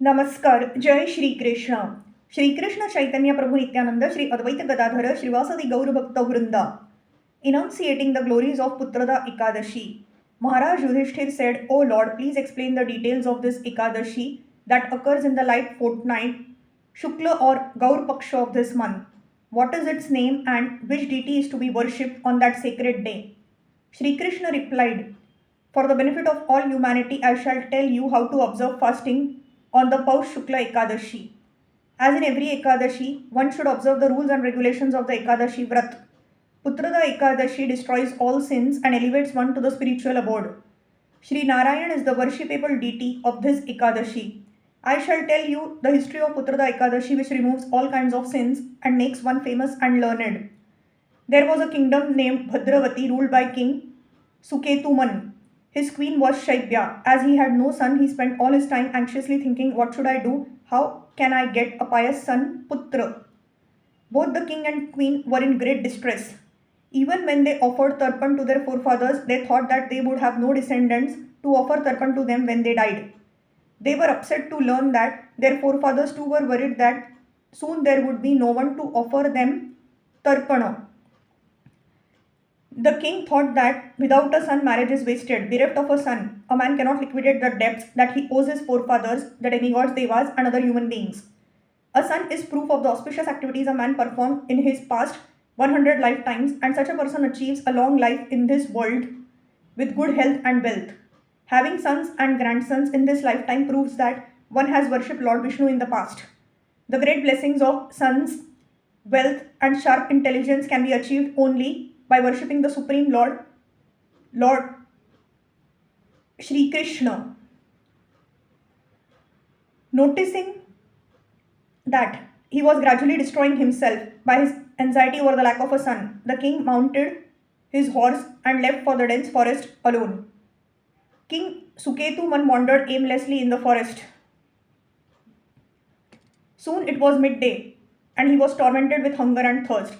नमस्कार. जय श्री कृष्ण. श्रीकृष्ण चैतन्य प्रभु नित्यानंद श्री अद्वैत गदाधर श्रीवासदि गौरभक्त वृंदा. Enunciating the glories of Putrada Ekadashi, Maharaj Yudhishthir said, "O Lord, please explain the details of this Ekadashi that occurs in the light fortnight, Shukla or Gaur Paksha of this month. What is its name and which deity is to be worshipped on that sacred day?" Shri Krishna replied, "For the benefit of all humanity, I shall tell you how to observe fasting on the Paush Shukla Ekadashi. As in every Ekadashi, one should observe the rules and regulations of the Ekadashi Vrat. Putrada Ekadashi destroys all sins and elevates one to the spiritual abode. Sri Narayan is the worshipable deity of this Ekadashi. I shall tell you the history of Putrada Ekadashi, which removes all kinds of sins and makes one famous and learned. There was a kingdom named Bhadravati ruled by King Suketuman. His queen was Shaibya. As he had no son, he spent all his time anxiously thinking, "What should I do? How can I get a pious son, Putra?" Both the king and queen were in great distress. Even when they offered Tarpan to their forefathers, they thought that they would have no descendants to offer Tarpan to them when they died. They were upset to learn that their forefathers too were worried that soon there would be no one to offer them Tarpana. The king thought that without a son, marriage is wasted. Bereft of a son, a man cannot liquidate the debts that he owes his forefathers, the demigods, devas, and other human beings. A son is proof of the auspicious activities a man performed in his past 100 lifetimes, and such a person achieves a long life in this world with good health and wealth. Having sons and grandsons in this lifetime proves that one has worshipped Lord Vishnu in the past. The great blessings of sons, wealth, and sharp intelligence can be achieved only by worshipping the Supreme Lord Shri Krishna. Noticing that he was gradually destroying himself by his anxiety over the lack of a son, the king mounted his horse and left for the dense forest alone. King Suketuman wandered aimlessly in the forest. Soon it was midday, and he was tormented with hunger and thirst.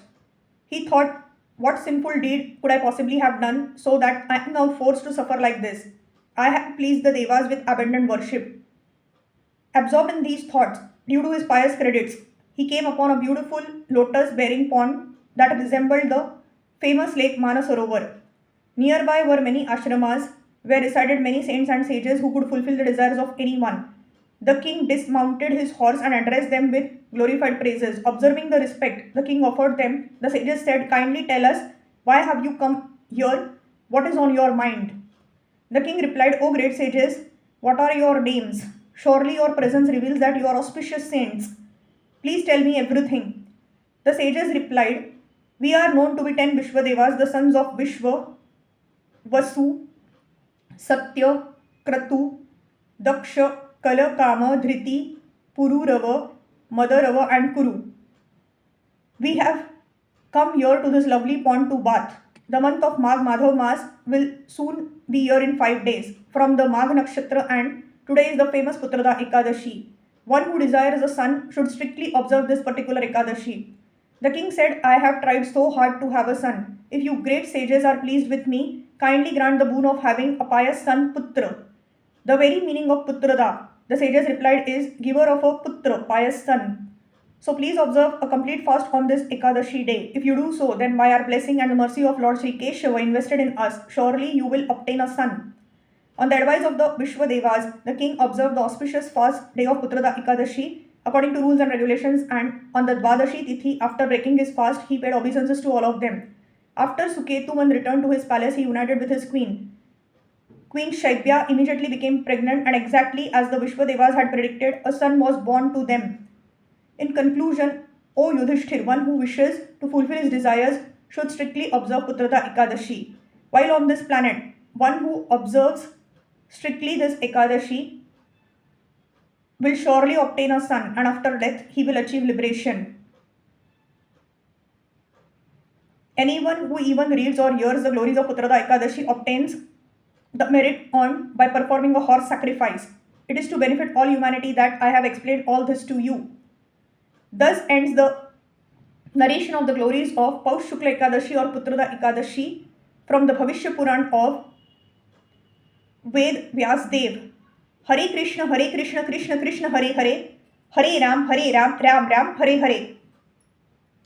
He thought, "What sinful deed could I possibly have done so that I am now forced to suffer like this? I have pleased the Devas with abundant worship." Absorbed in these thoughts, due to his pious credits, he came upon a beautiful lotus-bearing pond that resembled the famous lake Manasarovar. Nearby were many ashramas where resided many saints and sages who could fulfill the desires of anyone. The king dismounted his horse and addressed them with glorified praises. Observing the respect the king offered them, the sages said, "Kindly tell us, why have you come here? What is on your mind?" The king replied, "O great sages, what are your names? Surely your presence reveals that you are auspicious saints. Please tell me everything." The sages replied, "We are known to be 10 Vishwadevas, the sons of Vishwa, Vasu, Satya, Kratu, Daksha, Kala, Kama, Dhriti, Pururava, Madarava, and Kuru. We have come here to this lovely pond to bath. The month of Magh Madhav Mas will soon be here in 5 days from the Magh Nakshatra, and today is the famous Putrada Ekadashi. One who desires a son should strictly observe this particular Ekadashi." The king said, "I have tried so hard to have a son. If you great sages are pleased with me, kindly grant the boon of having a pious son, Putra." The very meaning of Putrada, the sages replied, is giver of a Putra, pious son. So please observe a complete fast on this Ekadashi day. If you do so, then by our blessing and the mercy of Lord Sri Keshava invested in us, surely you will obtain a son. On the advice of the Vishwadevas, the king observed the auspicious fast day of Putrada Ekadashi according to rules and regulations, and on the Dvadashi Tithi, after breaking his fast, he paid obeisances to all of them. After Suketuman returned to his palace, he united with his queen. Queen Shaibya immediately became pregnant, and exactly as the Vishwadevas had predicted, a son was born to them. In conclusion, O Yudhishthir, one who wishes to fulfill his desires should strictly observe Putrada Ekadashi. While on this planet, one who observes strictly this Ekadashi will surely obtain a son, and after death he will achieve liberation. Anyone who even reads or hears the glories of Putrada Ekadashi obtains the merit earned by performing a horse sacrifice. It is to benefit all humanity that I have explained all this to you. Thus ends the narration of the glories of Paush Shukla Ekadashi or Putrada Ekadashi from the Bhavishya Puran of Ved Vyasdev. Hare Krishna Krishna Krishna Hare Hare, Hare Ram Ram Ram Hare Hare.